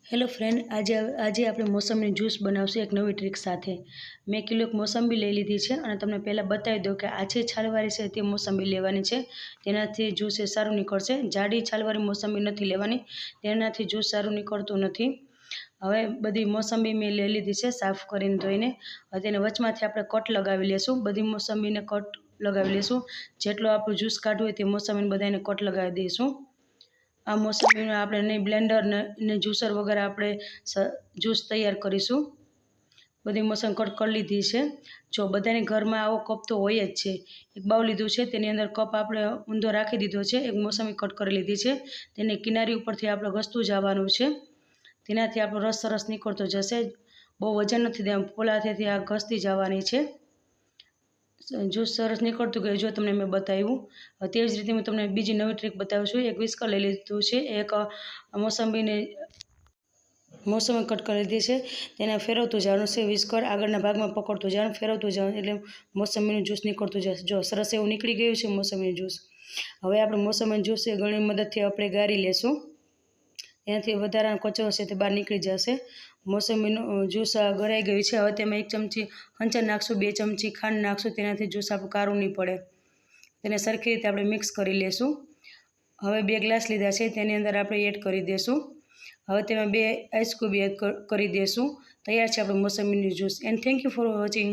Hello friend, આજે આપણે મોસંબી juice બનાવશું એક નવી ટ્રીક સાથે। મેં કિલો મોસંબી લઈ લીધી છે અને તમને પહેલાં બતાવી દઉં કે આછી છાલવાળી છે તે મોસંબી લેવાની છે, તેનાથી જ્યુસ એ સારું નીકળશે। જાડી છાલવાળી મોસંબી નથી લેવાની, તેનાથી જ્યુસ સારું નીકળતું નથી। હવે બધી મોસંબી મેં લઈ લીધી છે સાફ કરીને ધોઈને। હવે તેને વચમાંથી આપણે કટ લગાવી લેશું, બધી મોસંબીને કટ લગાવી લેશું। જેટલો આપણું જ્યુસ કાઢવું હોય તે મોસંબીને બધાને કટ લગાવી દઈશું। આ મોસંબીને આપણે નહીં બ્લેન્ડર ને જ્યુસર વગર આપણે જ્યુસ તૈયાર કરીશું। બધી મોસંબી કટ કરી લીધી છે। જો બધાની ઘરમાં આવો કપ તો હોય જ છે। એક બાઉલ લીધું છે, તેની અંદર કપ આપણે ઊંધો રાખી દીધો છે। એક મોસંબી કટ કરી લીધી છે, તેને કિનારી ઉપરથી આપણે ઘસતું જવાનું છે, તેનાથી આપણો રસ સરસ નીકળતો જશે। બહુ વજન નથી દેવાનું, પોલાથેથી આ ઘસતી જવાની છે। જ્યુસ સરસ નીકળતું ગયું, જો તમને મેં બતાવ્યું। તેવી જ રીતે હું તમને બીજી નવી ટ્રીક બતાવું છું। એક વિસ્કર લઈ લીધું છે, એક મોસંબી કટ કરી લીધી છે, તેને ફેરવતું જવાનું છે। વિસ્કર આગળના ભાગમાં પકડતું જવાનું, ફેરવતું જવાનું, એટલે મોસંબીનું જ્યુસ નીકળતું જશે। જો સરસ એવું નીકળી ગયું છે મોસંબીનું જ્યુસ। હવે આપણે મોસંબીનું જ્યુસ એ ગળણી મદદથી આપણે ગાળી લેશું, એનાથી વધારાનો કચરો છે તે બહાર નીકળી જશે। મોસંબીનું જ્યુસ ગળાઈ ગયું છે। હવે તેમાં 1 ચમચી હંચર નાખશું, 2 ચમચી ખાંડ નાખશું, તેનાથી જ્યુસ આપણું કારું નહીં પડે। તેને સરખી રીતે આપણે મિક્સ કરી લેશું। હવે 2 ગ્લાસ લીધા છે, તેની અંદર આપણે એડ કરી દઈશું। હવે તેમાં 2 આઈસ ક્યુબ એડ કરી દઈશું। તૈયાર છે આપણું મોસંબીનું juice. And thank you for watching.